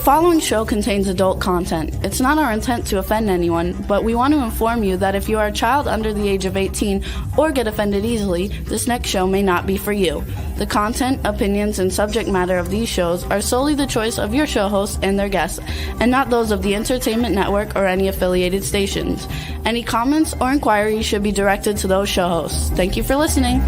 following show contains adult content. It's not our intent to offend anyone, but we want to inform you that if you are a child under the age of 18 or get offended easily, this next show may not be for you. The content, opinions, and subject matter of these shows are solely the choice of your show hosts and their guests, and not those of the Entertainment Network or any affiliated stations. Any comments or inquiries should be directed to those show hosts. Thank you for listening.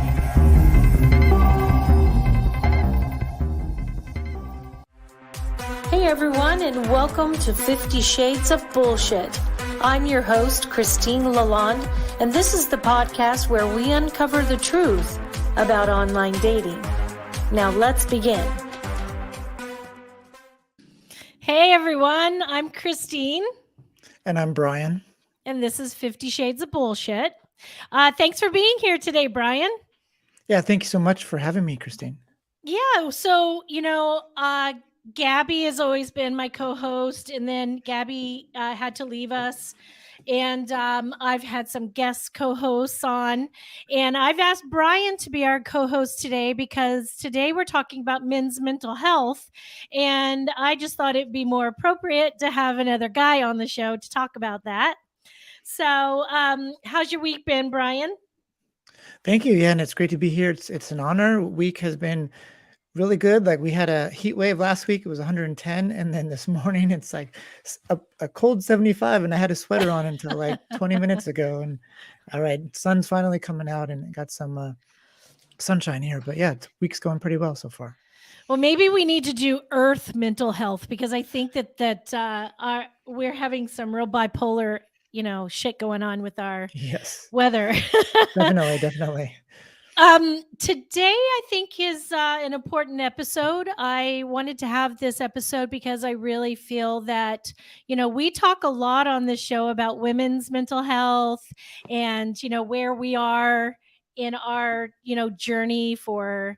Hey everyone, and welcome to 50 Shades of Bullshit. I'm your host, Christine Lalonde, and this is the podcast where we uncover the truth about online dating. Now let's begin. Hey everyone, I'm Christine. And I'm Brian. And this is 50 Shades of Bullshit. Thanks for being here today, Brian. Yeah, thank you so much for having me, Christine. Yeah, so, Gabby has always been my co-host, and then Gabby had to leave us. And I've had some guest co-hosts on, and I've asked Brian to be our co-host today because today we're talking about men's mental health, and I just thought it'd be more appropriate to have another guy on the show to talk about that. So how's your week been, Brian? Thank you. Yeah, and it's great to be here. It's an honor. Week has been really good. Like, we had a heat wave last week. It was 110. And then this morning it's like a cold 75. And I had a sweater on until like 20 minutes ago. And all right, sun's finally coming out and got some sunshine here. But yeah, week's going pretty well so far. Well, maybe we need to do Earth mental health, because I think that we're having some real bipolar, shit going on with our weather. Definitely. Today I think is an important episode. I wanted to have this episode because I really feel that, we talk a lot on this show about women's mental health and, where we are in our, journey for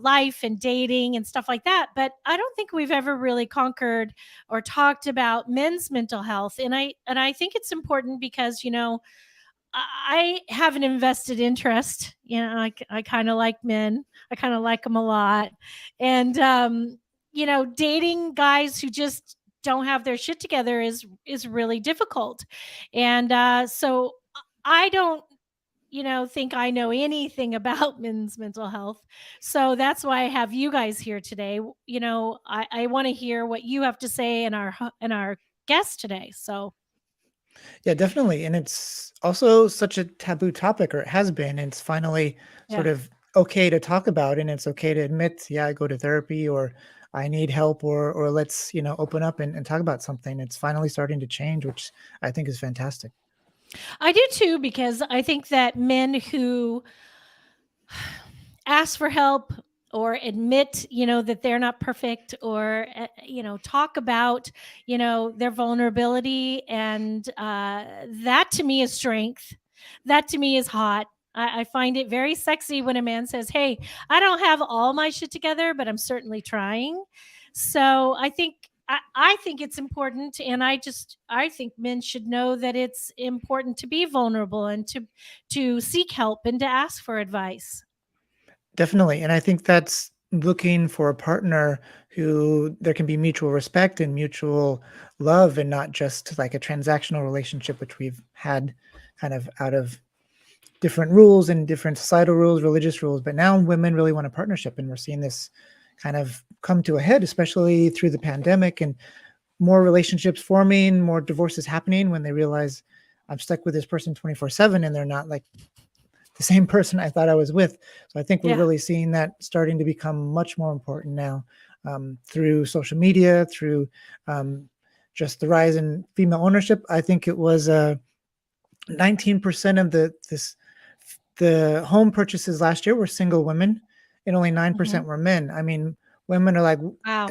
life and dating and stuff like that. But I don't think we've ever really conquered or talked about men's mental health. And I think it's important because, I have an invested interest. I kind of like men. I kind of like them a lot. And, dating guys who just don't have their shit together is really difficult. And so I don't, think I know anything about men's mental health. So that's why I have you guys here today. I want to hear what you have to say in our guest today. So. Yeah, definitely. And it's also such a taboo topic, or it has been. It's finally sort of okay to talk about, and it's okay to admit, I go to therapy, or I need help, or let's, open up and talk about something. It's finally starting to change, which I think is fantastic. I do too, because I think that men who ask for help or admit, that they're not perfect, or, talk about, their vulnerability. And that to me is strength. That to me is hot. I find it very sexy when a man says, hey, I don't have all my shit together, but I'm certainly trying. So I think it's important. And I think men should know that it's important to be vulnerable and to seek help and to ask for advice. Definitely. And I think that's looking for a partner who there can be mutual respect and mutual love, and not just like a transactional relationship, which we've had kind of out of different rules and different societal rules, religious rules. But now women really want a partnership, and we're seeing this kind of come to a head, especially through the pandemic, and more relationships forming, more divorces happening when they realize I'm stuck with this person 24/7 and they're not like the same person I thought I was with. So I think we're really seeing that starting to become much more important now, through social media, through just the rise in female ownership. I think it was 19% of the home purchases last year were single women, and only 9% were men. I mean, women are like, wow,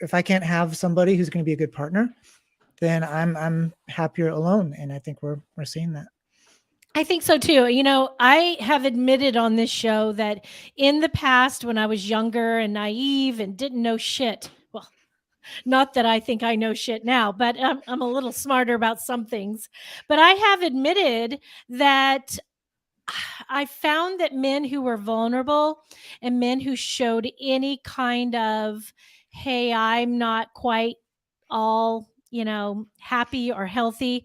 if I can't have somebody who's going to be a good partner, then I'm happier alone. And I think we're seeing that. I think so too. I have admitted on this show that in the past, when I was younger and naive and didn't know shit, well, not that I think I know shit now, but I'm a little smarter about some things. But I have admitted that I found that men who were vulnerable and men who showed any kind of, hey, I'm not quite all, happy or healthy,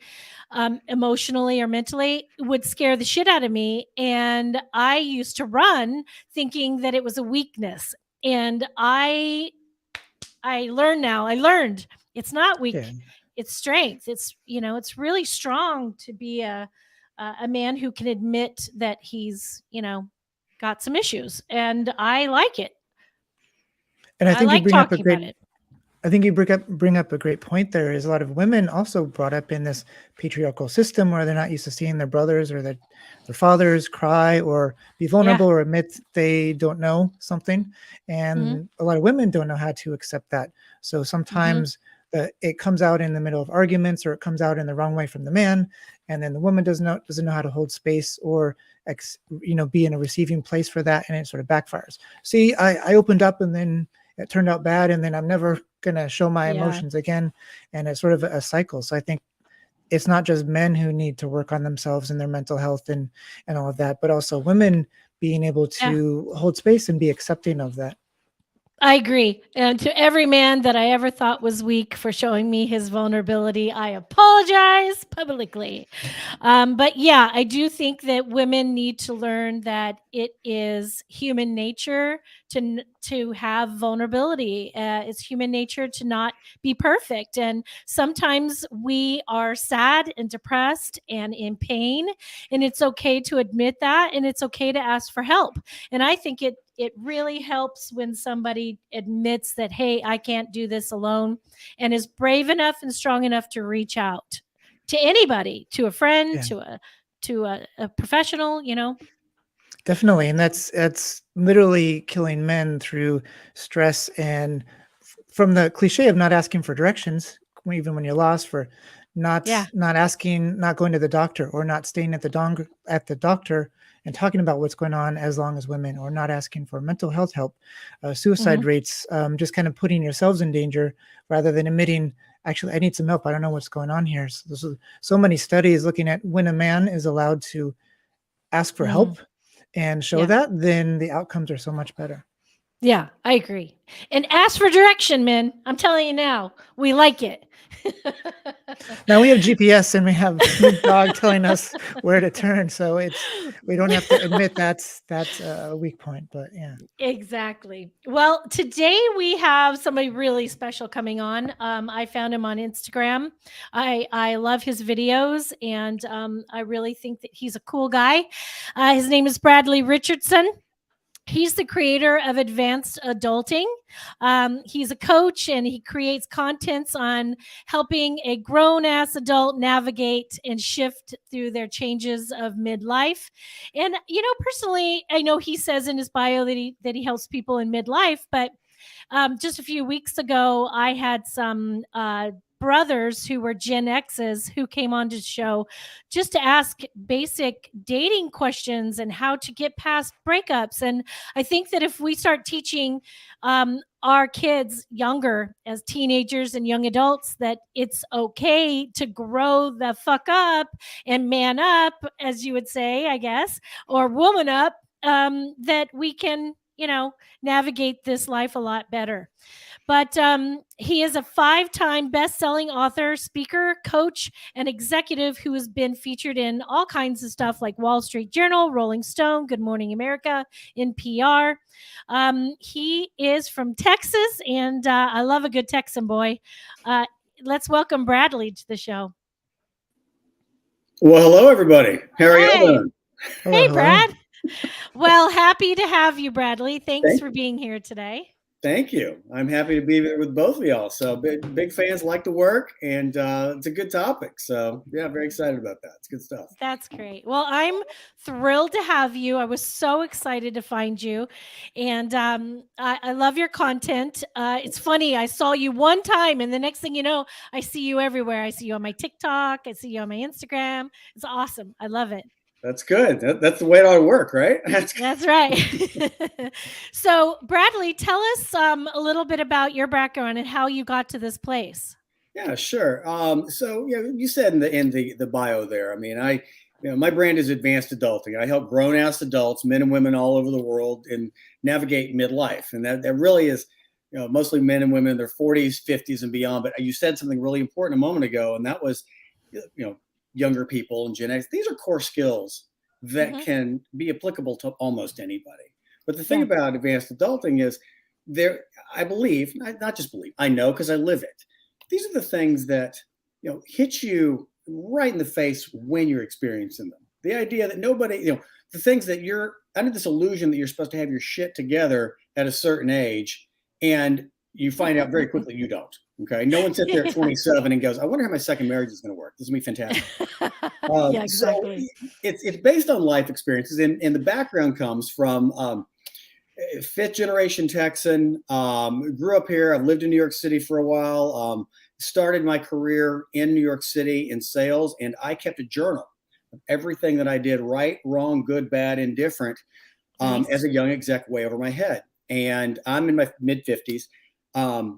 emotionally or mentally, would scare the shit out of me. And I used to run thinking that it was a weakness. And I learned it's not weak. Yeah. It's strength. It's really strong to be a man who can admit that he's, got some issues. And I like it. And I I think you like bring up a talking about great it. I think you bring up a great point there. Is a lot of women also brought up in this patriarchal system where they're not used to seeing their brothers or their fathers cry or be Yeah. vulnerable or admit they don't know something. Mhm. And a lot of women don't know how to accept that. So Mhm. sometimes it comes out in the middle of arguments, or it comes out in the wrong way from the man, and then the woman doesn't know how to hold space or be in a receiving place for that, and it sort of backfires. See, I opened up, and then it turned out bad, and then I'm never going to show my Yeah. emotions again, and it's sort of a cycle. So I think it's not just men who need to work on themselves and their mental health and all of that, but also women being able Yeah. to hold space and be accepting of that. I agree. And to every man that I ever thought was weak for showing me his vulnerability, I apologize publicly. But yeah, I do think that women need to learn that it is human nature to have vulnerability. It's human nature to not be perfect, and sometimes we are sad and depressed and in pain, and it's okay to admit that, and it's okay to ask for help. And I think it really helps when somebody admits that, hey, I can't do this alone, and is brave enough and strong enough to reach out to anybody, to a friend, Yeah. to a professional, Definitely, and that's literally killing men through stress and from the cliche of not asking for directions, even when you're lost, for not Yeah. not asking, not going to the doctor, or not staying at the doctor and talking about what's going on as long as women, or not asking for mental health help, suicide Mhm. rates, just kind of putting yourselves in danger rather than admitting, actually, I need some help. I don't know what's going on here. So there's so many studies looking at when a man is allowed to ask for Mm. help and show Yeah. that, then the outcomes are so much better. Yeah, I agree. And ask for direction, men. I'm telling you now, we like it. Now we have GPS and we have Snoop Dogg telling us where to turn, so we don't have to admit that's a weak point, but yeah. Exactly. Well, today we have somebody really special coming on. I found him on Instagram. I love his videos, and I really think that he's a cool guy. His name is Bradley Richardson. He's the creator of Advanced Adulting. He's a coach, and he creates contents on helping a grown ass adult navigate and shift through their changes of midlife. And personally, I know he says in his bio that he helps people in midlife, but just a few weeks ago, I had some brothers who were Gen X's who came on to the show just to ask basic dating questions and how to get past breakups. And I think that if we start teaching our kids younger, as teenagers and young adults, that it's okay to grow the fuck up and man up, as you would say, I guess, or woman up, that we can, navigate this life a lot better. But he is a 5-time best-selling author, speaker, coach, and executive who has been featured in all kinds of stuff like Wall Street Journal, Rolling Stone, Good Morning America, NPR. He is from Texas, and I love a good Texan boy. Let's welcome Bradley to the show. Well, hello, everybody. How are y'all Hey. doing? Hello, Hey, hello. Brad. Well, happy to have you, Bradley. Thanks Thank for being here today. Thank you. I'm happy to be here with both of y'all. So big fans, like the work, and it's a good topic. So yeah, very excited about that. It's good stuff. That's great. Well, I'm thrilled to have you. I was so excited to find you. And I love your content. It's funny. I saw you one time, and the next thing you know, I see you everywhere. I see you on my TikTok. I see you on my Instagram. It's awesome. I love it. That's good. That's the way it ought to work, right? That's right. So, Bradley, tell us a little bit about your background and how you got to this place. Yeah, sure. So yeah, you said in the bio there. I mean, my brand is Advanced Adulting. I help grown ass adults, men and women all over the world, and navigate midlife, and that really is mostly men and women in their 40s, 50s, and beyond. But you said something really important a moment ago, and that was, younger people and Gen X. These are core skills that can be applicable to almost anybody. But the thing about advanced adulting is I believe, not just believe, I know because I live it. These are the things that, hit you right in the face when you're experiencing them. The idea that nobody, the things that you're under this illusion that you're supposed to have your shit together at a certain age, and you find out very quickly you don't. Okay. No one sits there at 27 and goes, I wonder how my second marriage is going to work. This is going to be fantastic. Yeah, exactly. So it's based on life experiences, and the background comes from fifth generation Texan. Grew up here. I've lived in New York City for a while. Started my career in New York City in sales, and I kept a journal of everything that I did, right, wrong, good, bad, indifferent, as a young exec way over my head. And I'm in my mid 50s. I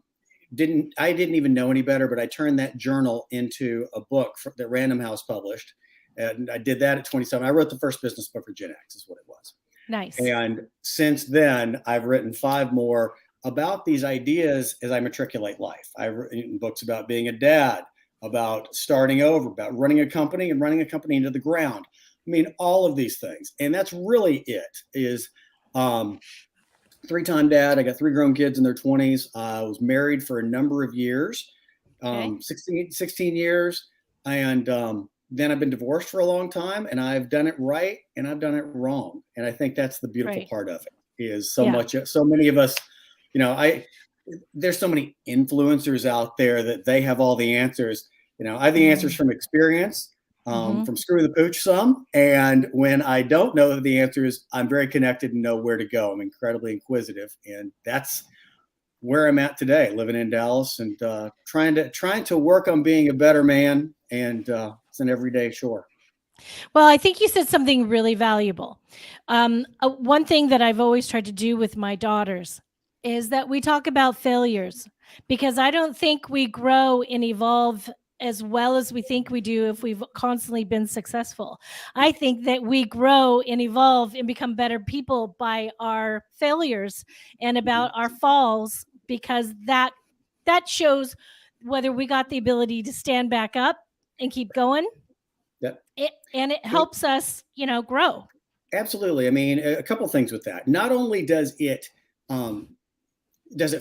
didn't even know any better, but I turned that journal into a book that Random House published. And I did that at 27. I wrote the first business book for Gen X is what it was. Nice. And since then, I've written 5 more about these ideas as I matriculate life. I've written books about being a dad, about starting over, about running a company and running a company into the ground. I mean, all of these things. And that's really it is, 3-time dad. I got 3 grown kids in their 20s. I was married for a number of years, 16 years. And then I've been divorced for a long time, and I've done it right and I've done it wrong. And I think that's the beautiful part of it is so many of us, there's so many influencers out there that they have all the answers. I have the answers from experience, from Screw the Pooch some. And when I don't know the answers, I'm very connected and know where to go. I'm incredibly inquisitive. And that's where I'm at today, living in Dallas and trying to work on being a better man. And it's an everyday chore. Well, I think you said something really valuable. One thing that I've always tried to do with my daughters is that we talk about failures, because I don't think we grow and evolve as well as we think we do if we've constantly been successful. I think that we grow and evolve and become better people by our failures and about our falls, because that shows whether we got the ability to stand back up and keep going. Yep. And it helps us, grow. Absolutely. I mean, a couple of things with that. Not only does it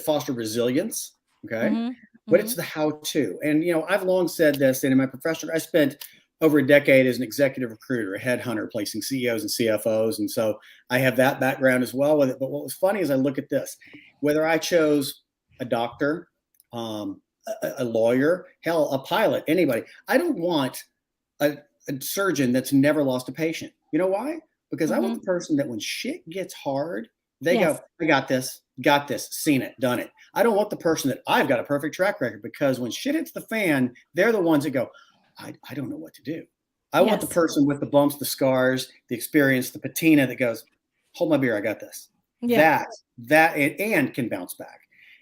foster resilience, okay, but it's the how-to. And, I've long said this, and in my profession, I spent over a decade as an executive recruiter, a headhunter, placing CEOs and CFOs. And so I have that background as well with it. But what was funny is I look at this, whether I chose a doctor, a lawyer, hell, a pilot, anybody, I don't want a surgeon that's never lost a patient. You know why? Because I want the person that when shit gets hard, they go, I got this, seen it, done it. I don't want the person that I've got a perfect track record, because when shit hits the fan, they're the ones that go, I don't know what to do. I want the person with the bumps, the scars, the experience, the patina that goes, hold my beer, I got this. That and can bounce back.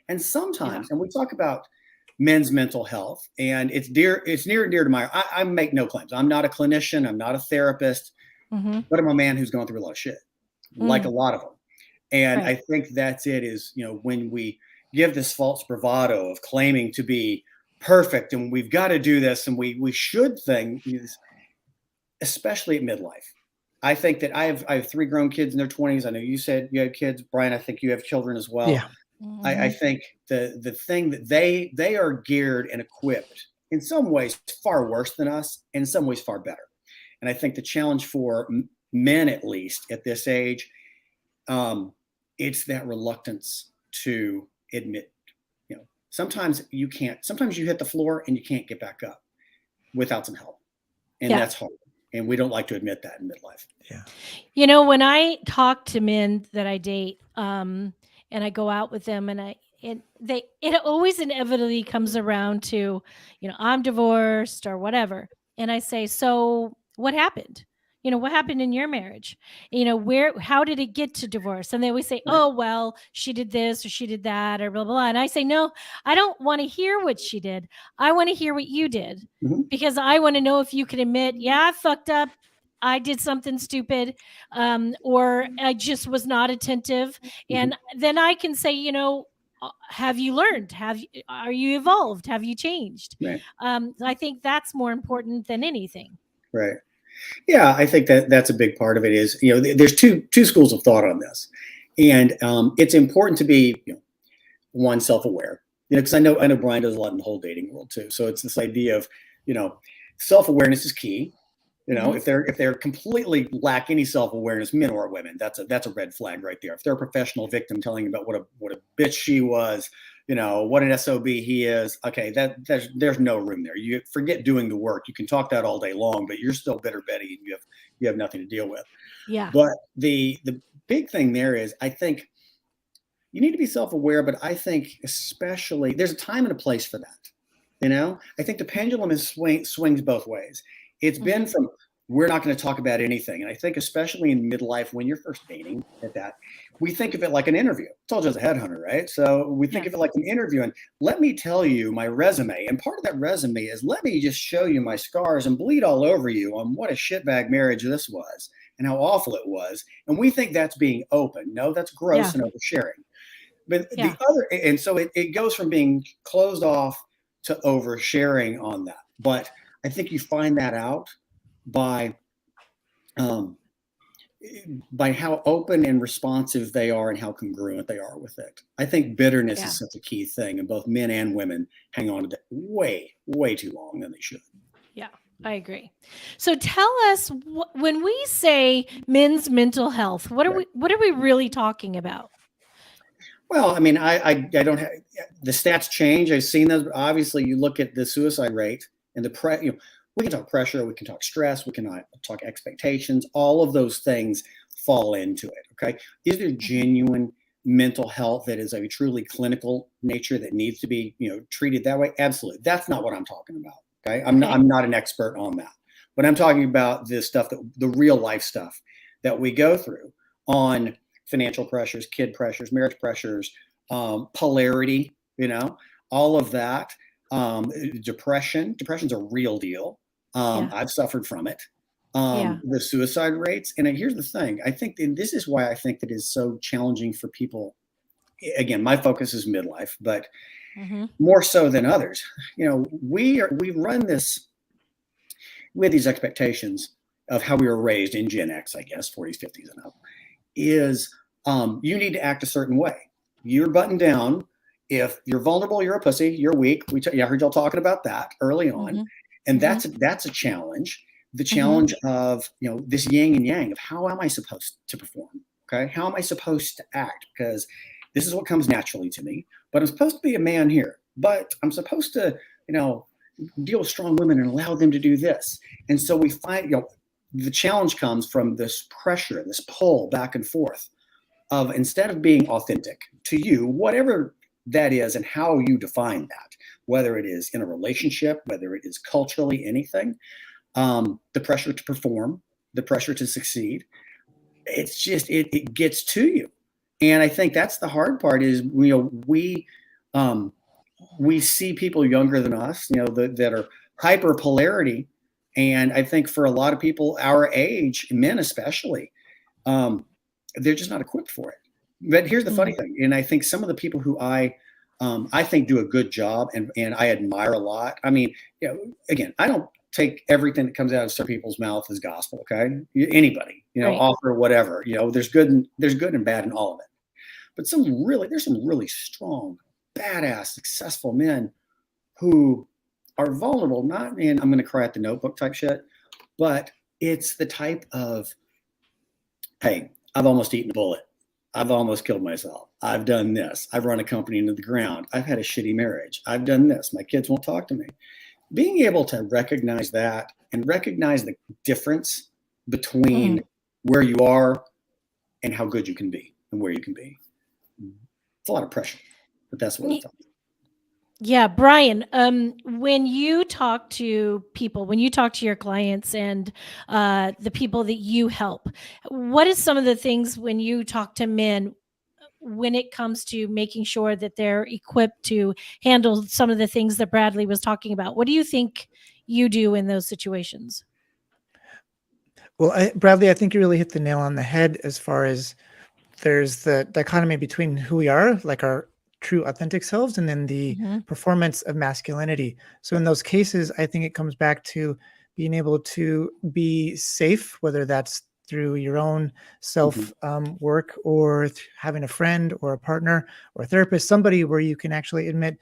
And sometimes, and we talk about men's mental health, and it's near and dear to my, I make no claims. I'm not a clinician. I'm not a therapist, but I'm a man who's gone through a lot of shit, like a lot of them. And I think that's it is, when we give this false bravado of claiming to be perfect and we've got to do this and we should things, especially at midlife. I think that I have 3 grown kids in their 20s. I know you said you had kids, Brian. I think you have children as well. Yeah. I think the thing that they are geared and equipped in some ways far worse than us, in some ways far better. And I think the challenge for men, at least at this age, it's that reluctance to admit, sometimes you hit the floor and you can't get back up without some help. And that's hard. And we don't like to admit that in midlife. Yeah. When I talk to men that I date, and I go out with them, and it always inevitably comes around to, I'm divorced or whatever. And I say, so what happened? What happened in your marriage? How did it get to divorce? And they always say, oh, well, she did this or she did that or blah, blah, blah. And I say, no, I don't want to hear what she did. I want to hear what you did, because I want to know if you can admit, I fucked up. I did something stupid, or I just was not attentive. And then I can say, have you learned? Are you evolved? Have you changed? Right. I think that's more important than anything. Right. Yeah, I think that's a big part of it. Is, there's two schools of thought on this, and it's important to be, one, self-aware. Because I know Brian does a lot in the whole dating world too. So it's this idea of, self-awareness is key. If they're completely lack any self-awareness, men or women, that's a red flag right there. If they're a professional victim telling you about what a bitch she was, what an SOB he is, okay, there's no room there. You forget doing the work. You can talk that all day long, but you're still bitter Betty, and you have nothing to deal with. Yeah. But the big thing there is, I think you need to be self-aware, but I think especially there's a time and a place for that. I think the pendulum swings both ways. It's been from, we're not going to talk about anything. And I think especially in midlife, when you're first dating at that, we think of it like an interview. It's all just a headhunter, right? So we think of it like an interview, and let me tell you my resume. And part of that resume is, let me just show you my scars and bleed all over you on what a shitbag marriage this was and how awful it was. And we think that's being open. No, that's gross and oversharing. But the other, and so it goes from being closed off to oversharing on that. But I think you find that out by how open and responsive they are and how congruent they are with it. I think bitterness is such a key thing, and both men and women hang on to that way, way too long than they should. Yeah, I agree. So tell us, when we say men's mental health, what are we really talking about? Well, I mean, I don't have the stats change. I've seen those. Obviously, you look at the suicide rate and we can talk pressure, we can talk stress, we can talk expectations. All of those things fall into it. Okay, is there genuine mental health that is of a truly clinical nature that needs to be treated that way? Absolutely. That's not what I'm talking about. Okay, I'm not an expert on that, but I'm talking about this stuff, the real life stuff that we go through on financial pressures, kid pressures, marriage pressures, polarity, all of that. Depression's a real deal. I've suffered from it. The suicide rates. And here's the thing. I think, and this is why I think that is so challenging for people. Again, my focus is midlife, but more so than others. We run this, we have these expectations of how we were raised in Gen X, I guess, 40s, 50s and up, is you need to act a certain way. You're buttoned down. If you're vulnerable, you're a pussy, you're weak. I heard y'all talking about that early on. And that's a challenge. The challenge of, this yin and yang of how am I supposed to perform? Okay. How am I supposed to act? Because this is what comes naturally to me, but I'm supposed to be a man here, but I'm supposed to, deal with strong women and allow them to do this. And so we find, the challenge comes from this pressure, this pull back and forth of, instead of being authentic to you, whatever that is and how you define that, whether it is in a relationship, whether it is culturally, anything, the pressure to perform, the pressure to succeed, it's just, it gets to you. And I think that's the hard part is, we see people younger than us, that are hyper polarity. And I think for a lot of people our age, men especially, they're just not equipped for it. But here's the funny thing. And I think some of the people who I think do a good job and I admire a lot. I mean, again, I don't take everything that comes out of some people's mouth as gospel. Okay. Anybody, offer whatever, there's good and bad in all of it. But there's some really strong, badass, successful men who are vulnerable, not in I'm going to cry at the Notebook type shit, but it's the type of, hey, I've almost eaten a bullet. I've almost killed myself. I've done this. I've run a company into the ground. I've had a shitty marriage. I've done this. My kids won't talk to me. Being able to recognize that and recognize the difference between where you are and how good you can be and where you can be. It's a lot of pressure, but that's what it's about. Yeah, Brian, when you talk to people, when you talk to your clients and the people that you help, what is some of the things when you talk to men when it comes to making sure that they're equipped to handle some of the things that Bradley was talking about? What do you think you do in those situations? Well, Bradley, I think you really hit the nail on the head as far as there's the dichotomy between who we are, like our true authentic selves, and then the performance of masculinity. So in those cases, I think it comes back to being able to be safe, whether that's through your own self work, or having a friend or a partner or a therapist, somebody where you can actually admit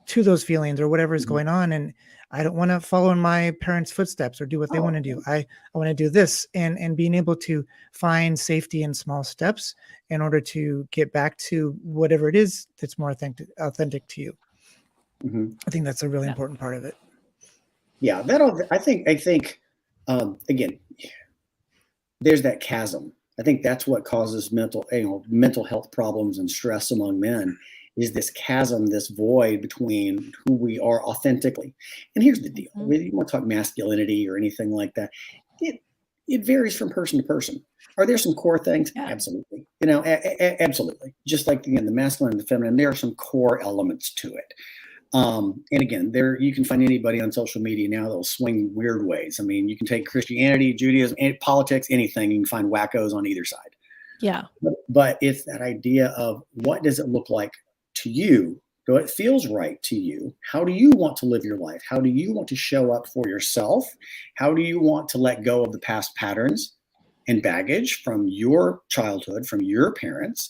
to those feelings or whatever is going on. And I don't want to follow in my parents' footsteps or do what they want to do. I want to do this, and being able to find safety in small steps in order to get back to whatever it is that's more authentic to you. I think that's a really important part of it. Yeah, I think again, there's that chasm. I think that's what causes mental health problems and stress among men, is this chasm, this void between who we are authentically. And here's the deal: whether you want to talk masculinity or anything like that, it varies from person to person. Are there some core things? Yeah. Absolutely. Absolutely. Just like, again, the masculine and the feminine, there are some core elements to it. And again, you can find anybody on social media now that'll swing weird ways. I mean, you can take Christianity, Judaism, politics, anything. You can find wackos on either side. Yeah. But it's that idea of, what does it look like to you? So it feels right to you. How do you want to live your life? How do you want to show up for yourself? How do you want to let go of the past patterns and baggage from your childhood, from your parents,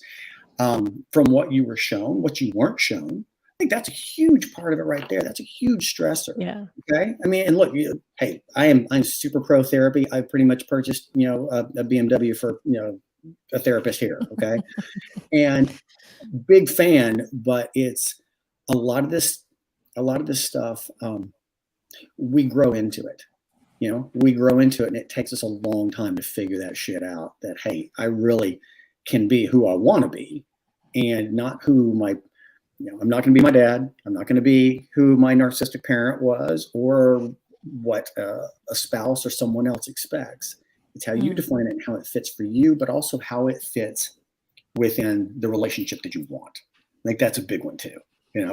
from what you were shown, what you weren't shown? I think that's a huge part of it right there. That's a huge stressor. Yeah. Okay. I mean, and look, hey, I'm super pro therapy. I pretty much purchased, a BMW for, a therapist here. Okay. And big fan, but it's a lot of this stuff. We grow into it. We grow into it, and it takes us a long time to figure that shit out, that, hey, I really can be who I want to be, and not who I'm not going to be my dad. I'm not going to be who my narcissistic parent was, or what a spouse or someone else expects. It's how you define it and how it fits for you, but also how it fits within the relationship that you want. I think that's a big one too,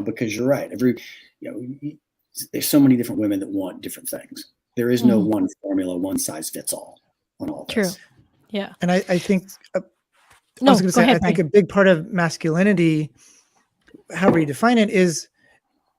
because you're right. There's so many different women that want different things. There is no one formula, one size fits all on all this. True. Yeah. And I think, I think a big part of masculinity, however you define it, is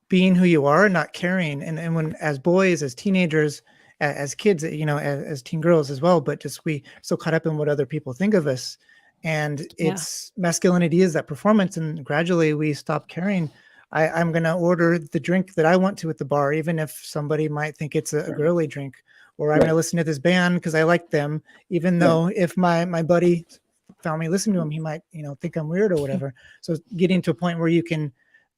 being who you are and not caring. And when, as boys, as teenagers, as kids, as teen girls as well, but just we so caught up in what other people think of us. And it's masculinity is that performance. And gradually we stop caring. I'm going to order the drink that I want to at the bar, even if somebody might think it's a girly drink, or I'm going to listen to this band because I like them, even though if my buddy found me listening to him, he might, think I'm weird or whatever. So getting to a point where you can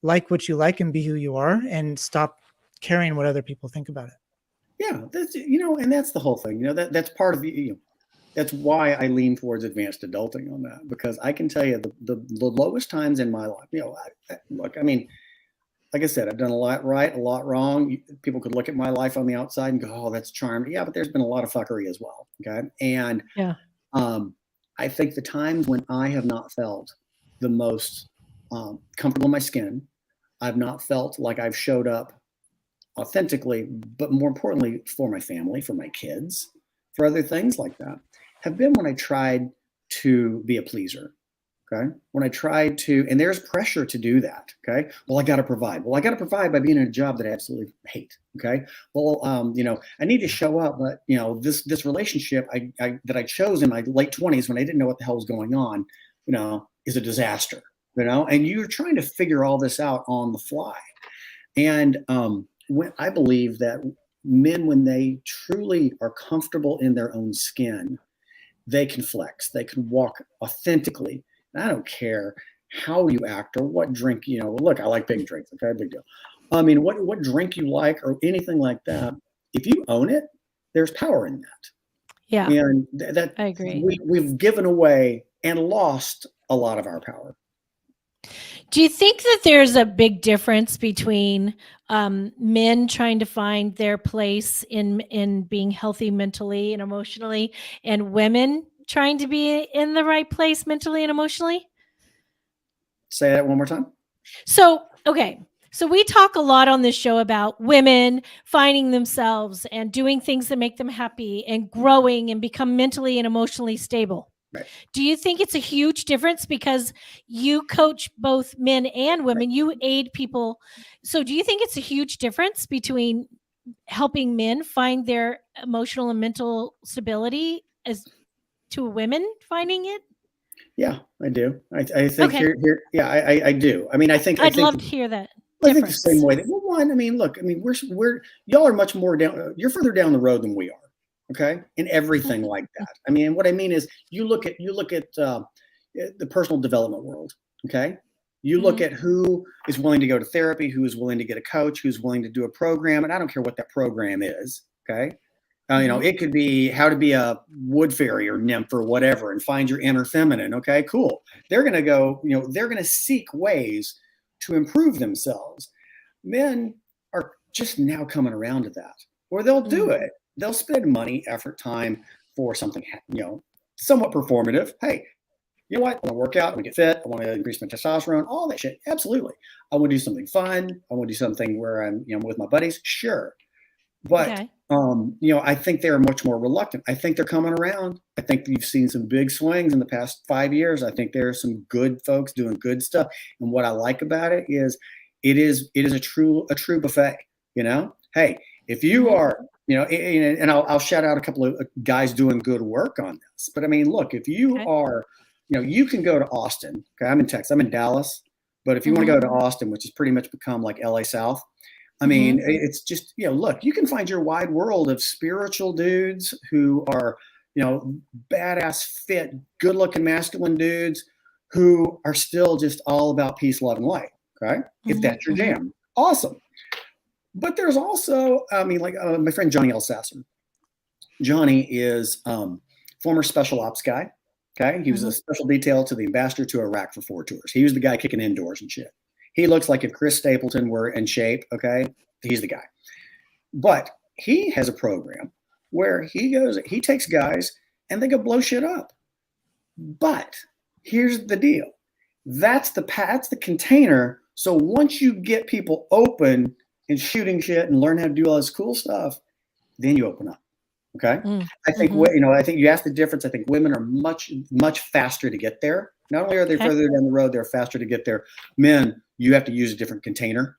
like what you like and be who you are, and stop caring what other people think about it. Yeah. That's, and that's the whole thing, that's part of that's why I lean towards advanced adulting on that, because I can tell you the lowest times in my life, look, I mean, like I said, I've done a lot right, a lot wrong. People could look at my life on the outside and go, oh, that's charming. Yeah, but there's been a lot of fuckery as well. Okay. And I think the times when I have not felt the most comfortable in my skin, I've not felt like I've showed up authentically, but more importantly, for my family, for my kids, for other things like that, have been when I tried to be a pleaser. Okay. When I tried to, and there's pressure to do that. Okay. Well, I got to provide. Well, I got to provide by being in a job that I absolutely hate. Okay. Well, I need to show up, but this relationship that I chose in my late 20s, when I didn't know what the hell was going on, is a disaster, and you're trying to figure all this out on the fly. And when I believe that men, when they truly are comfortable in their own skin, they can flex, they can walk authentically. I don't care how you act or what drink, look, I like big drinks. Okay. Big deal. I mean, what drink you like or anything like that. If you own it, there's power in that. Yeah. And that I agree. We've given away and lost a lot of our power. Do you think that there's a big difference between men trying to find their place in being healthy mentally and emotionally, and women trying to be in the right place mentally and emotionally? Say that one more time. So we talk a lot on this show about women finding themselves and doing things that make them happy and growing and become mentally and emotionally stable. Right. Do you think it's a huge difference because you coach both men and women? Right. You aid people. So do you think it's a huge difference between helping men find their emotional and mental stability as to women finding it? Yeah, I do. I think Okay. yeah, I do. I mean, I'd love to hear that I think the difference. same way that, well, one, I mean, look, I mean, we're y'all are much more down, you're further down the road than we are. Okay. And everything like that. I mean, what I mean is you look at the personal development world. Okay. You look at who is willing to go to therapy, who is willing to get a coach, who's willing to do a program. And I don't care what that program is. Okay. You know, it could be how to be a wood fairy or nymph or whatever and find your inner feminine. Okay, cool. They're going to go, you know, they're going to seek ways to improve themselves. Men are just now coming around to that, or they'll do it. They'll spend money, effort, time for something, you know, somewhat performative. Hey, you know what? I want to work out. I want to get fit. I want to increase my testosterone, all that shit. Absolutely. I want to do something fun. I want to do something where I'm, you know, with my buddies. Sure. But, you know, I think they're much more reluctant. I think they're coming around. I think you've seen some big swings in the past 5 years. I think there are some good folks doing good stuff. And what I like about it is a true buffet, you know? Hey, if you are, you know, and I'll shout out a couple of guys doing good work on this. But I mean, look, if you are, you know, you can go to Austin. Okay, I'm in Texas. I'm in Dallas. But if you want to go to Austin, which has pretty much become like LA South, I mean, it's just, you know, look, you can find your wide world of spiritual dudes who are, you know, badass, fit, good looking, masculine dudes who are still just all about peace, love, and light. Okay. If that's your jam, awesome. But there's also, I mean, like my friend Johnny L. Sasser. Johnny is former special ops guy. Okay. He was a special detail to the ambassador to Iraq for 4 tours. He was the guy kicking indoors and shit. He looks like if Chris Stapleton were in shape. Okay. He's the guy. But he has a program where he takes guys and they go blow shit up. But here's the deal. That's the container. So once you get people open and shooting shit and learn how to do all this cool stuff, then you open up. Okay. I think, you know, I think you asked the difference. I think women are much, much faster to get there. Not only are they further down the road, they're faster to get there. Men, you have to use a different container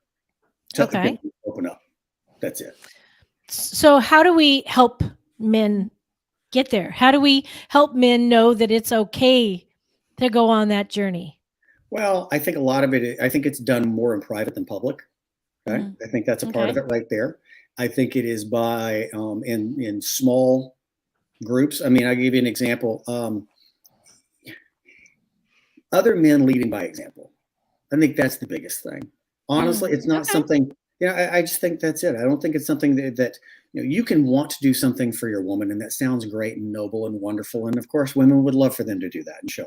to open up. That's it. So how do we help men get there? How do we help men know that it's okay to go on that journey? Well, I think a lot of it, I think it's done more in private than public. Okay. I think that's a part of it right there. I think it is by in small groups. I mean, I'll give you an example. Other men leading by example. I think that's the biggest thing. Honestly, it's not something, you know, I just think that's it. I don't think it's something that you know, you can want to do something for your woman, and that sounds great and noble and wonderful. And of course, women would love for them to do that and show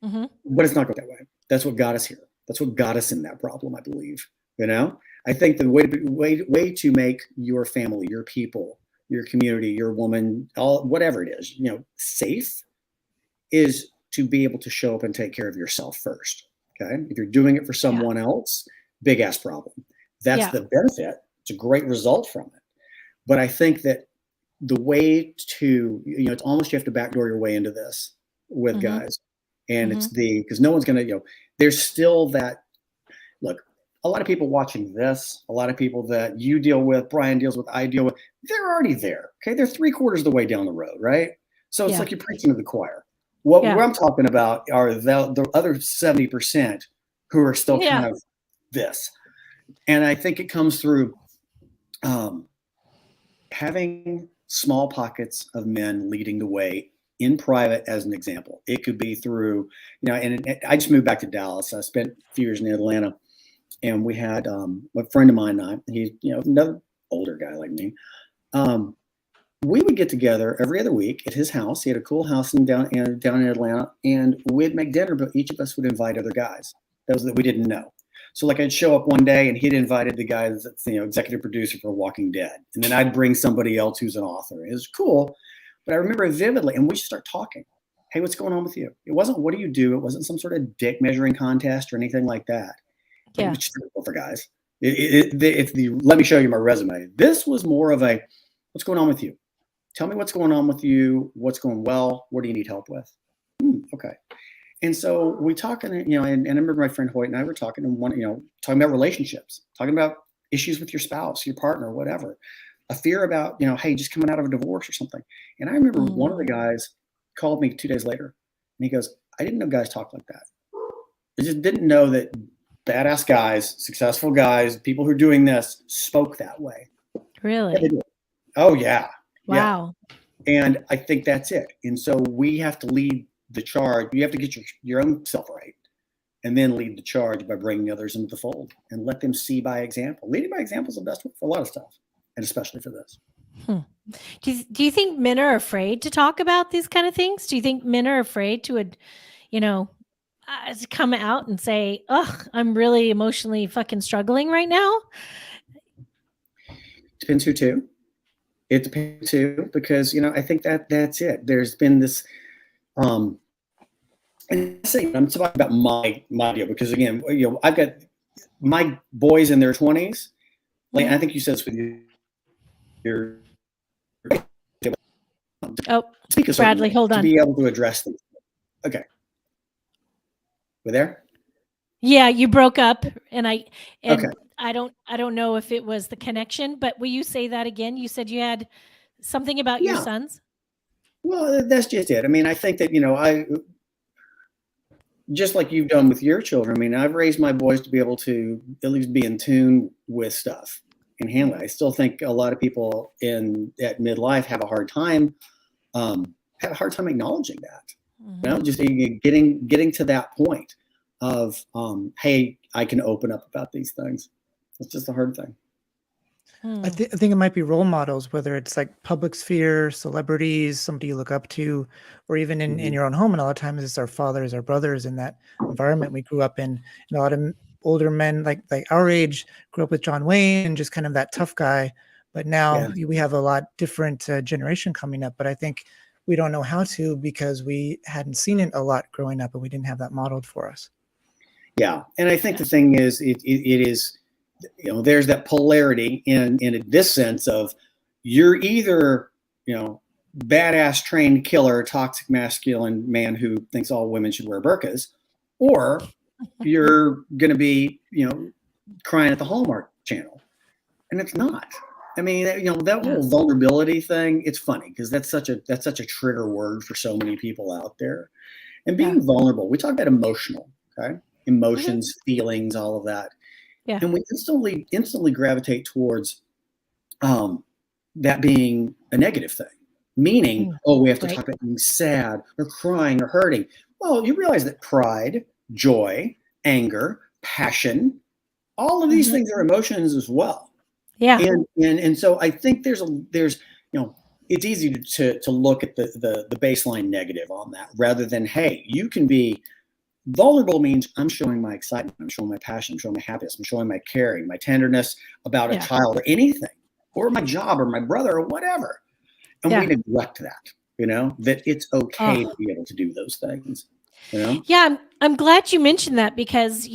up. But it's not going that way. That's what got us here. That's what got us in that problem, I believe. You know, I think the way to make your family, your people, your community, your woman, whatever it is, you know, safe is to be able to show up and take care of yourself first. Okay. If you're doing it for someone else, big ass problem. That's the benefit. It's a great result from it. But I think that the way to, you know, it's almost, you have to backdoor your way into this with guys. And it's because no one's going to, you know, there's still that, look, a lot of people watching this, a lot of people that you deal with, Brian deals with, I deal with, they're already there. Okay. They're 3/4 of the way down the road. Right. So it's like you're preaching to the choir. What I'm talking about are the other 70% who are still kind of this. And I think it comes through having small pockets of men leading the way in private, as an example. It could be through, you know, and I just moved back to Dallas. I spent a few years in Atlanta, and we had a friend of mine, he's, you know, another older guy like me. We would get together every other week at his house. He had a cool house down in Atlanta, and we'd make dinner, but each of us would invite other guys, those that we didn't know. So like I'd show up one day and he'd invited the guy that's, you know, executive producer for Walking Dead. And then I'd bring somebody else who's an author. It was cool. But I remember it vividly, and we just start talking. Hey, what's going on with you? It wasn't, what do you do? It wasn't some sort of dick measuring contest or anything like that. Yeah. It was just for guys. It's the, let me show you my resume. This was more of a, what's going on with you? Tell me what's going on with you. What's going well? What do you need help with? Okay. And so we talk, and I remember my friend Hoyt and I were talking, and talking about relationships, talking about issues with your spouse, your partner, whatever, a fear about, hey, just coming out of a divorce or something. And I remember one of the guys called me 2 days later, and he goes, I didn't know guys talk like that. I just didn't know that badass guys, successful guys, people who are doing this spoke that way. Really? Yeah, they do. Oh, yeah. Wow. Yeah. And I think that's it. And so we have to lead the charge. You have to get your own self right, and then lead the charge by bringing others into the fold and let them see by example. Leading by example is the best way for a lot of stuff, and especially for this. Do you think men are afraid to talk about these kind of things? Do you think men are afraid to, come out and say, "Ugh, I'm really emotionally fucking struggling right now"? Depends who to. It depends too, because I think that's it. There's been this, and I'm talking about my deal, because again, I've got my boys in their 20s. Like, I think you said this with your Bradley, hold on. To be able to address things. Okay. We're there? Yeah, you broke up, and okay. I don't know if it was the connection, but will you say that again? You said you had something about your sons? Well, that's just it. I mean, I think that, I just like you've done with your children. I mean, I've raised my boys to be able to at least be in tune with stuff and handle it. I still think a lot of people at midlife have a hard time acknowledging that. Just getting to that point of, hey, I can open up about these things. It's just a hard thing. I think it might be role models, whether it's like public sphere, celebrities, somebody you look up to, or even in your own home. And a lot of times it's our fathers, our brothers, in that environment we grew up in. And a lot of older men like our age grew up with John Wayne and just kind of that tough guy. But now we have a lot different generation coming up. But I think we don't know how to, because we hadn't seen it a lot growing up, and we didn't have that modeled for us. Yeah. And I think the thing is, it is, there's that polarity in this sense of, you're either, badass trained killer, toxic masculine man who thinks all women should wear burqas, or you're going to be, crying at the Hallmark Channel. And it's not. I mean, that whole vulnerability thing, it's funny because that's such a trigger word for so many people out there. And being vulnerable, we talk about emotional, okay? Emotions, feelings, all of that. Yeah. And we instantly gravitate towards that being a negative thing, meaning, we have to talk about being sad or crying or hurting. Well, you realize that pride, joy, anger, passion, all of these things are emotions as well. Yeah. And so I think there's it's easy to look at the baseline negative on that, rather than, hey, you can be vulnerable. Means I'm showing my excitement, I'm showing my passion, I'm showing my happiness, I'm showing my caring, my tenderness about a child or anything, or my job or my brother or whatever. And we neglect that, that it's okay to be able to do those things. Yeah, I'm glad you mentioned that, because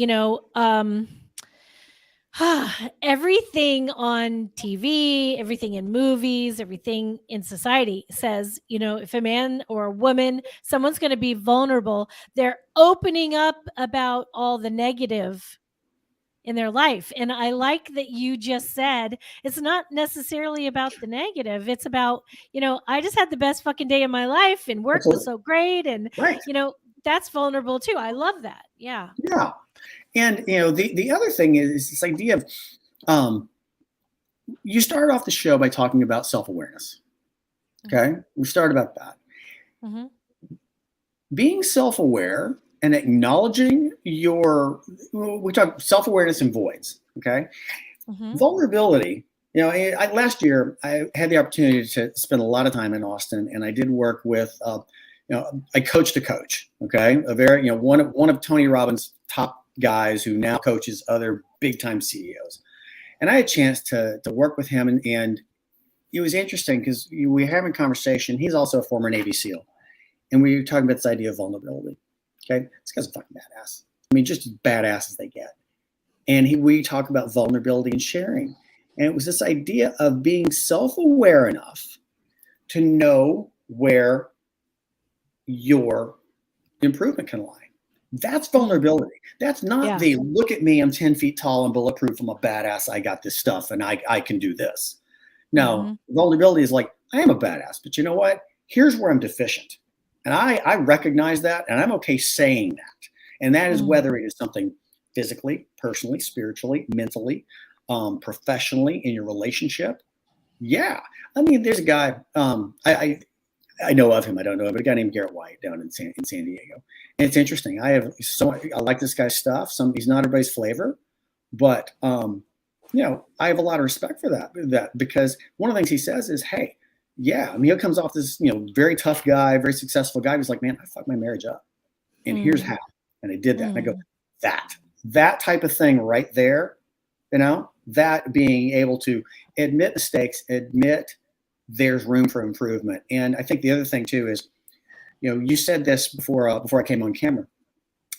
everything on TV, everything in movies, everything in society says, if a man or a woman, someone's going to be vulnerable, they're opening up about all the negative in their life. And I like that you just said, it's not necessarily about the negative. It's about, I just had the best fucking day of my life, and work was so great. And, that's vulnerable too. I love that. Yeah. Yeah. And, the other thing is this idea of, you started off the show by talking about self-awareness. Okay. We started about that. Being self-aware and acknowledging we talk self-awareness and voids. Okay. Vulnerability. Last year I had the opportunity to spend a lot of time in Austin, and I did work with, I coached a coach. Okay. A very, one of Tony Robbins' top guys who now coaches other big time CEOs. And I had a chance to work with him, and it was interesting because we were having a conversation. He's also a former Navy SEAL. And we were talking about this idea of vulnerability. Okay. This guy's a fucking badass. I mean, just as badass as they get. And we talk about vulnerability and sharing. And it was this idea of being self-aware enough to know where your the improvement can lie. That's vulnerability. That's not the look at me, I'm 10 feet tall and bulletproof, I'm a badass, I got this stuff and I can do this. No, vulnerability is like, I am a badass, but you know what? Here's where I'm deficient. And I recognize that, and I'm okay saying that. And that is whether it is something physically, personally, spiritually, mentally, professionally, in your relationship. Yeah. I mean, there's a guy, I know of him. I don't know him, but a guy named Garrett White down in San Diego. And it's interesting. I like this guy's stuff. He's not everybody's flavor, but I have a lot of respect for that because one of the things he says is, hey, yeah, I mean, he comes off this, very tough guy, very successful guy. He's like, man, I fucked my marriage up, and here's how. And I did that. And I go, that type of thing right there, that being able to admit mistakes, admit there's room for improvement. And I think the other thing too is, you said this before I came on camera,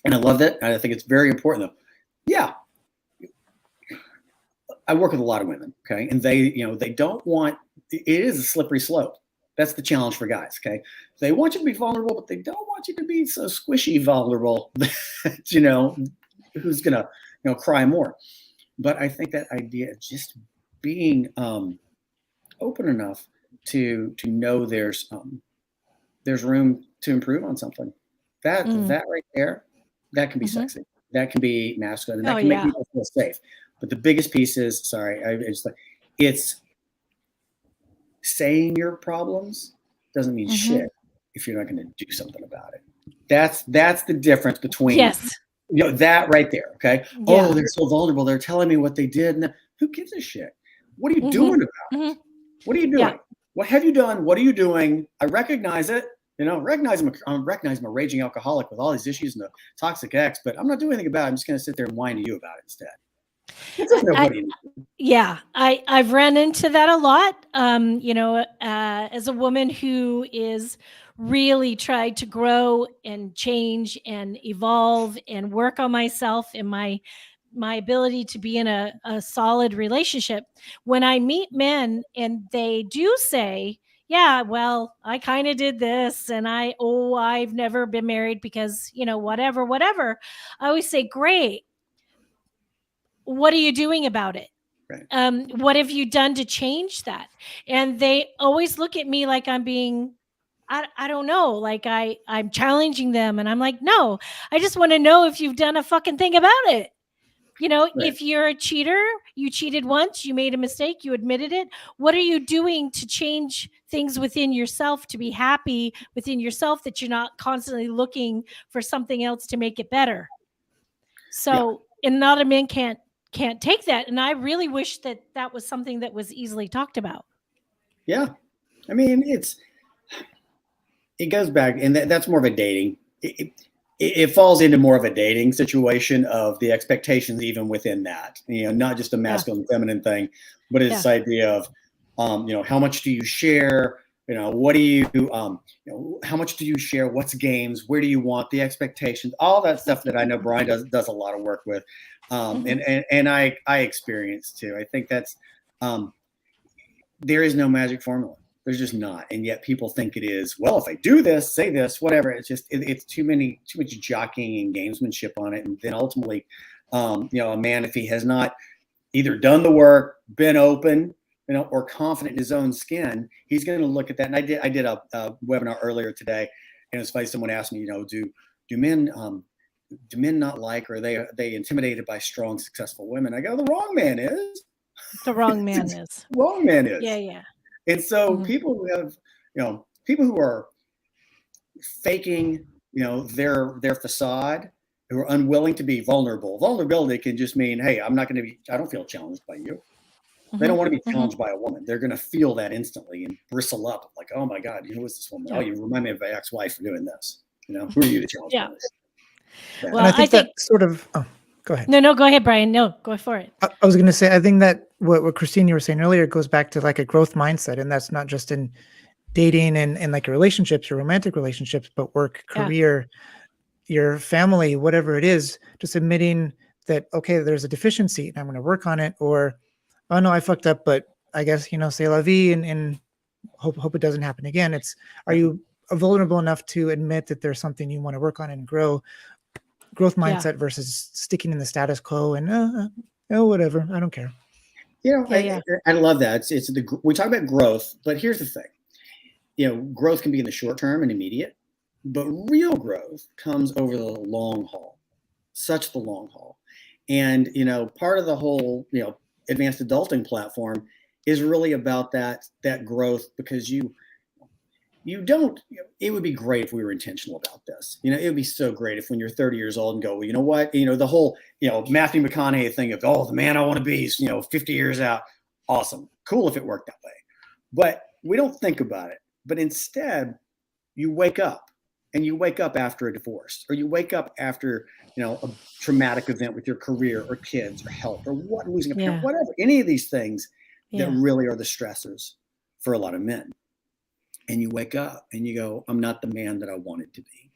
and I loved it. And I think it's very important though. Yeah. I work with a lot of women. Okay. And they don't want, it is a slippery slope. That's the challenge for guys. Okay. They want you to be vulnerable, but they don't want you to be so squishy vulnerable that, who's going to, cry more. But I think that idea of just being open enough to know there's room to improve on something. That right there, that can be sexy. That can be masculine. And that can make people feel safe. But the biggest piece is, it's saying your problems doesn't mean shit if you're not going to do something about it. That's the difference between that right there. Okay. Yeah. Oh, they're so vulnerable. They're telling me what they did. And who gives a shit? What are you doing about it? What are you doing? Yeah. What have you done? What are you doing? I recognize it. I'm recognizing I'm a raging alcoholic with all these issues and a toxic ex, but I'm not doing anything about it. I'm just going to sit there and whine to you about it instead. I've ran into that a lot. As a woman who is really tried to grow and change and evolve and work on myself and my ability to be in a solid relationship. When I meet men and they do say, yeah, well, I kind of did this and I've never been married because, whatever. I always say, great. What are you doing about it? Right. What have you done to change that? And they always look at me like I'm being, I don't know, like I'm challenging them. And I'm like, no, I just want to know if you've done a fucking thing about it. Right. If you're a cheater, you cheated once, you made a mistake, you admitted it. What are you doing to change things within yourself, to be happy within yourself, that you're not constantly looking for something else to make it better? So, and not a man can't take that. And I really wish that was something that was easily talked about. Yeah. I mean, it goes back, and that's more of a dating. It falls into more of a dating situation of the expectations, even within that, not just a masculine and feminine thing, but it's this idea of, how much do you share? What do you, how much do you share? What's games? Where do you want the expectations? All that stuff that I know Brian does a lot of work with. And I experience too. I think that's, there is no magic formula. There's just not. And yet people think it is, well, if I do this, say this, whatever, it's just, it's too much jockeying and gamesmanship on it. And then ultimately, a man, if he has not either done the work, been open, or confident in his own skin, he's going to look at that. And I did a webinar earlier today, and it's funny. Someone asked me, do men not like, or are they intimidated by strong, successful women? I go, the wrong man is. The wrong man is. Wrong man is. Yeah. And so people who have, people who are faking, their facade, who are unwilling to be vulnerable. Vulnerability can just mean, hey, I don't feel challenged by you. They don't want to be challenged by a woman. They're going to feel that instantly and bristle up like, oh my God, who is this woman? Yeah. Oh, you remind me of my ex-wife for doing this. Who are you to challenge by this? Yeah. Well, and I think that sort of, go ahead. No, go ahead, Brian. No, go for it. I was going to say, I think that what Christine, you were saying earlier, goes back to like a growth mindset. And that's not just in dating and like relationships or romantic relationships, but work, career, your family, whatever it is, just admitting that, okay, there's a deficiency and I'm going to work on it, or, oh no, I fucked up, but I guess, say la vie and hope it doesn't happen again. Are you vulnerable enough to admit that there's something you want to work on and growth mindset versus sticking in the status quo and whatever, I don't care. I love that. We talk about growth, but here's the thing. Growth can be in the short term and immediate, but real growth comes over the long haul, such the long haul. And, part of the whole, advanced adulting platform is really about that growth, because you don't, it would be great if we were intentional about this. It would be so great if when you're 30 years old and go, well, you know what, the whole, Matthew McConaughey thing of, the man I want to be is, 50 years out. Awesome. Cool if it worked that way. But we don't think about it. But instead, you wake up after a divorce, or you wake up after, a traumatic event with your career or kids or health or losing a parent, whatever, any of these things that really are the stressors for a lot of men. And you wake up and you go, I'm not the man that I wanted to be,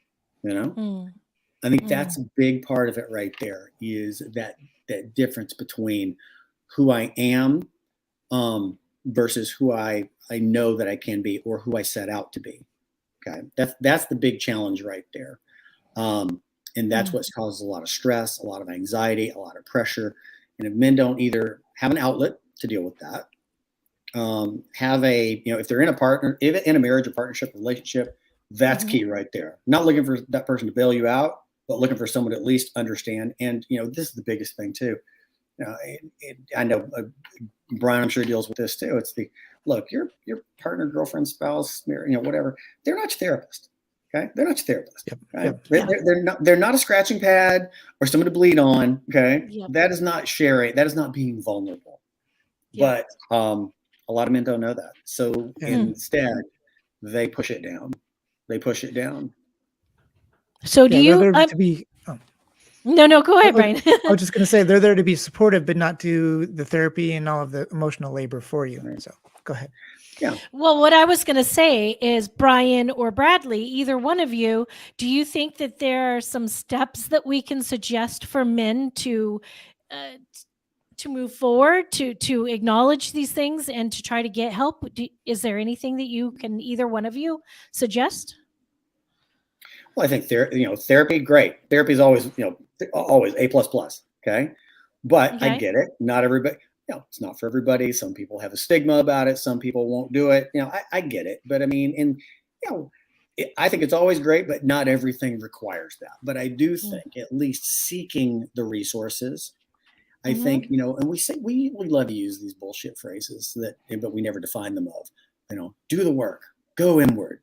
I think that's a big part of it right there, is that difference between who I am versus who I know that I can be, or who I set out to be. Okay. That's the big challenge right there. And that's what's causes a lot of stress, a lot of anxiety, a lot of pressure. And if men don't either have an outlet to deal with that, have if they're in a marriage or partnership relationship, that's key right there. Not looking for that person to bail you out, but looking for someone to at least understand. And, this is the biggest thing too. I know Brian, I'm sure deals with this too. It's look, your partner, girlfriend, spouse, whatever, they're not your therapist. Okay. They're not your therapist. Okay? They're not a scratching pad or someone to bleed on. Okay. That is not sharing. That is not being vulnerable. But, a lot of men don't know that. So instead, they push it down. So do you? No, go ahead, Brian. I was just going to say, they're there to be supportive, but not do the therapy and all of the emotional labor for you. Right. So go ahead. Yeah. Well, what I was going to say is, Brian or Bradley, either one of you, do you think that there are some steps that we can suggest for men to move forward, to acknowledge these things and to try to get help? Is there anything that you can, either one of you, suggest? Well, I think therapy, great. Therapy is always, always A++. Okay. But I get it. Not everybody, it's not for everybody. Some people have a stigma about it. Some people won't do it. I get it. But I mean, I think it's always great, but not everything requires that. But I do think at least seeking the resources, I think, and we say, we love to use these bullshit phrases but we never define them of, do the work, go inward.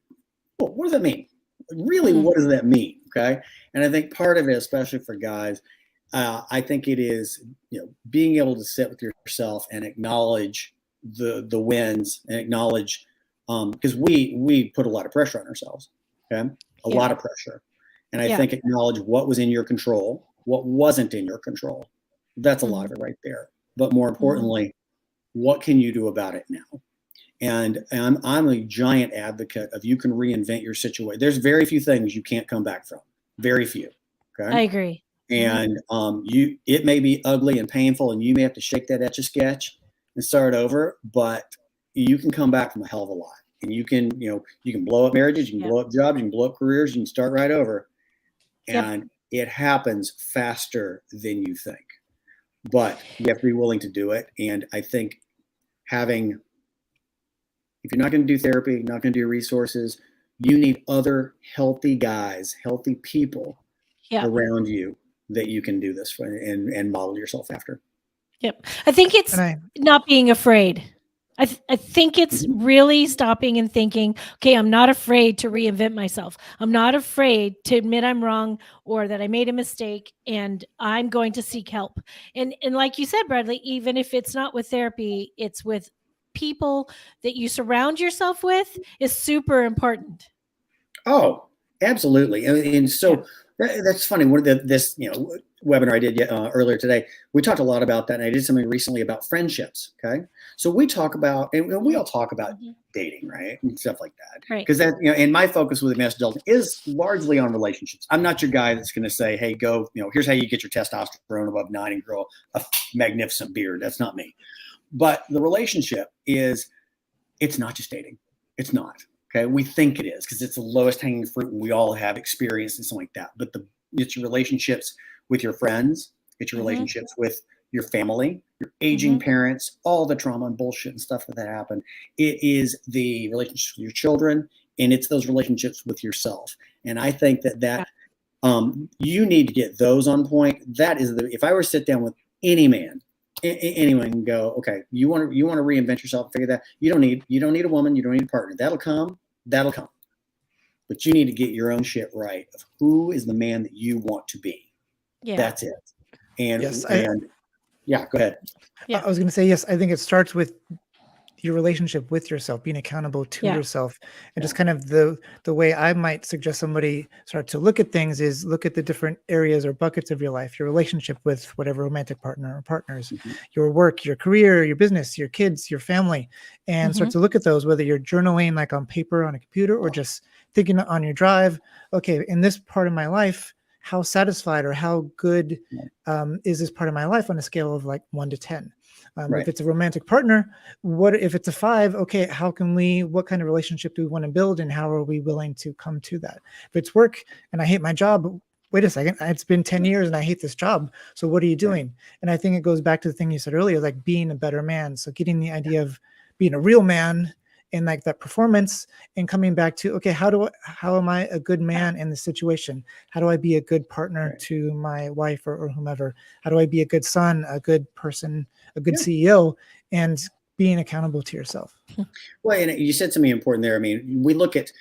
Well, what does that mean? Really, what does that mean? Okay. And I think part of it, especially for guys, I think it is, being able to sit with yourself and acknowledge the wins, and acknowledge, because we put a lot of pressure on ourselves. Okay. A lot of pressure. And I think acknowledge what was in your control, what wasn't in your control. That's a lot of it right there. But more importantly, what can you do about it now? And I'm a giant advocate of, you can reinvent your situation. There's very few things you can't come back from. Very few. Okay. I agree. And it may be ugly and painful, and you may have to shake that Etch-a-Sketch and start over, but you can come back from a hell of a lot. And you can blow up marriages, you can blow up jobs, you can blow up careers, you can start right over. And it happens faster than you think. But you have to be willing to do it. And I think if you're not going to do therapy, you're not going to do resources, you need other healthy guys, healthy people around you that you can do this for and model yourself after. Yep. I think it's not being afraid. I think it's really stopping and thinking, okay, I'm not afraid to reinvent myself. I'm not afraid to admit I'm wrong or that I made a mistake, and I'm going to seek help. And like you said, Bradley, even if it's not with therapy, it's with people that you surround yourself with is super important. Oh, absolutely. And so that's funny. This webinar I did earlier today, we talked a lot about that, and I did something recently about friendships. Okay, so we talk about, and we all talk about dating, right, and stuff like that, right? Because that, and my focus with Advanced Adulting is largely on relationships. I'm not your guy that's going to say, hey, go, here's how you get your testosterone above 9 and grow a magnificent beard. That's not me. But the relationship it's not just dating. It's not. Okay, we think it is because it's the lowest hanging fruit, and we all have experience and something like that. But it's your relationships with your friends, it's your relationships with your family, your aging parents, all the trauma and bullshit and stuff that happened. It is the relationships with your children, and it's those relationships with yourself. And I think that you need to get those on point. That is if I were to sit down with any man, anyone can go, okay, you want to reinvent yourself, figure that. You don't need a woman, you don't need a partner. That'll come. But you need to get your own shit right of who is the man that you want to be. Yeah. That's it. And yes, yeah, go ahead. Yeah. I was going to say, yes, I think it starts with your relationship with yourself, being accountable to yourself, and just kind of the way I might suggest somebody start to look at things is look at the different areas or buckets of your life, your relationship with whatever romantic partner or partners, your work, your career, your business, your kids, your family, and start to look at those, whether you're journaling like on paper on a computer or just thinking on your drive. Okay, in this part of my life, how satisfied or how good is this part of my life on a scale of like 1 to 10? If it's a romantic partner, what if it's a 5? Okay, what kind of relationship do we want to build, and how are we willing to come to that? If it's work and I hate my job, wait a second, it's been 10 years and I hate this job. So what are you doing? And I think it goes back to the thing you said earlier, like being a better man. So getting the idea of being a real man and like that performance, and coming back to, okay, how am I a good man in this situation? How do I be a good partner to my wife or whomever? How do I be a good son, a good person, a good CEO, and being accountable to yourself? Well, and you said something important there. I mean, we look at,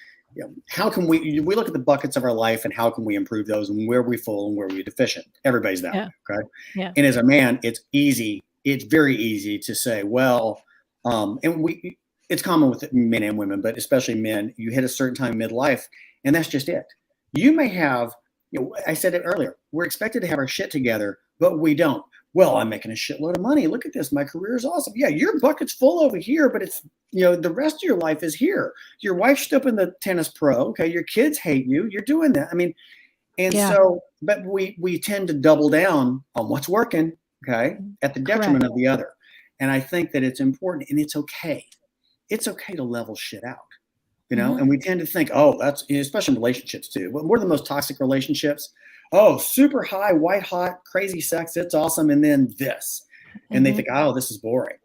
how can we look at the buckets of our life and how can we improve those, and where we full and where we deficient. Everybody's that way, okay? Yeah. And as a man, it's very easy to say, well, it's common with men and women, but especially men, you hit a certain time in midlife, and that's just it. You may have, I said it earlier, we're expected to have our shit together, but we don't. Well, I'm making a shitload of money. Look at this. My career is awesome. Yeah, your bucket's full over here, but it's, the rest of your life is here. Your wife's still in the tennis pro. Okay, your kids hate you. You're doing that. I mean, so, but we tend to double down on what's working, okay, at the detriment of the other. And I think that it's important, and it's okay. It's okay to level shit out, and we tend to think, oh, that's, especially in relationships too. What are the most toxic relationships? Oh, super high, white hot, crazy sex. It's awesome. And then this, and they think, oh, this is boring.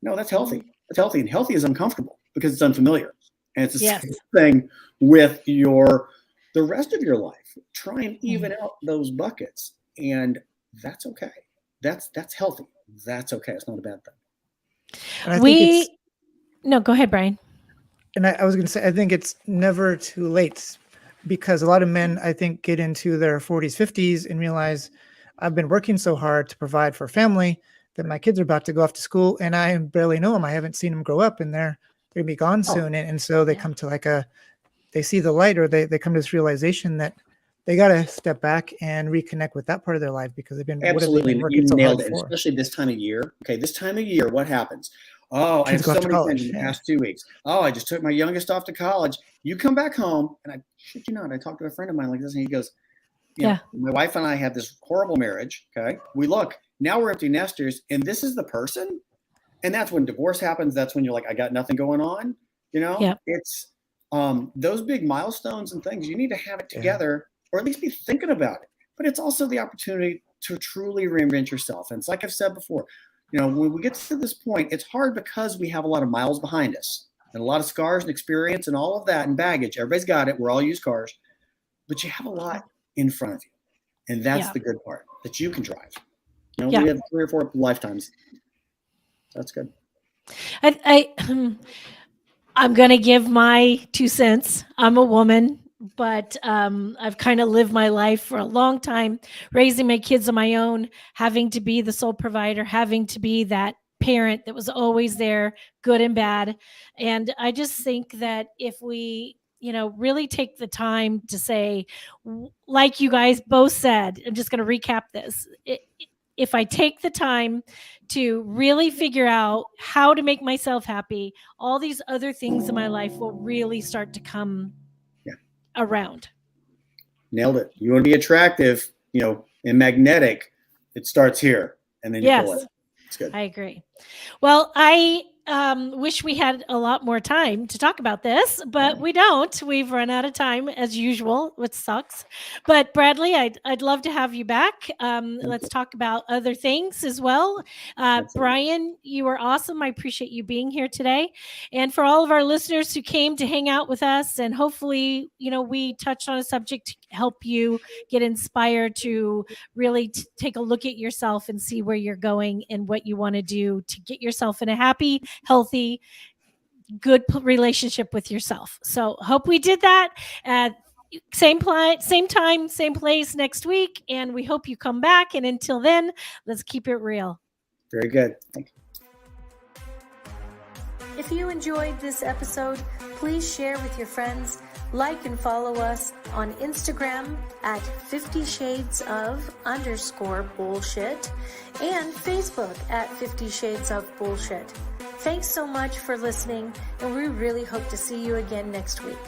No, that's healthy. It's healthy, and healthy is uncomfortable because it's unfamiliar. And it's the same thing with the rest of your life. Try and even out those buckets. And that's okay. That's healthy. That's okay. It's not a bad thing. And I think no, go ahead, Brian. And I was going to say, I think it's never too late, because a lot of men, I think, get into their 40s, 50s and realize, I've been working so hard to provide for family that my kids are about to go off to school and I barely know them. I haven't seen them grow up, and they're going to be gone soon. And so they come to they see the light, or they come to this realization that they got to step back and reconnect with that part of their life, because they've been working so hard for. Especially this time of year. Okay, this time of year, what happens? Oh, I have so many things in the past 2 weeks. Oh, I just took my youngest off to college. You come back home, and I shit you not, I talked to a friend of mine like this, and he goes, my wife and I had this horrible marriage. Okay, now we're empty nesters, and this is the person. And that's when divorce happens. That's when you're like, I got nothing going on. It's those big milestones and things. You need to have it together, or at least be thinking about it. But it's also the opportunity to truly reinvent yourself. And it's like I've said before, when we get to this point, it's hard because we have a lot of miles behind us and a lot of scars and experience and all of that and baggage. Everybody's got it. We're all used cars, but you have a lot in front of you. And that's the good part, that you can drive. We have 3 or 4 lifetimes. That's good. I'm going to give my 2 cents. I'm a woman, but I've kind of lived my life for a long time, raising my kids on my own, having to be the sole provider, having to be that parent that was always there, good and bad. And I just think that if we, really take the time to say, like you guys both said, I'm just going to recap this. If I take the time to really figure out how to make myself happy, all these other things in my life will really start to come around. Nailed it. You want to be attractive, and magnetic, it starts here, and then you pull it. It's good. I agree. Well, I wish we had a lot more time to talk about this, but we don't. We've run out of time as usual, which sucks. But Bradley, I'd love to have you back. Let's talk about other things as well. Brian, you were awesome. I appreciate you being here today. And for all of our listeners who came to hang out with us, and hopefully, we touched on a subject to help you get inspired to really take a look at yourself and see where you're going and what you want to do to get yourself in a happy, healthy, good relationship with yourself. So hope we did that at same time, same place next week. And we hope you come back. And until then, let's keep it real. Very good. Thank you. If you enjoyed this episode, please share with your friends. Like and follow us on Instagram at 50 Shades of _bullshit and Facebook at 50 Shades of Bullshit. Thanks so much for listening, and we really hope to see you again next week.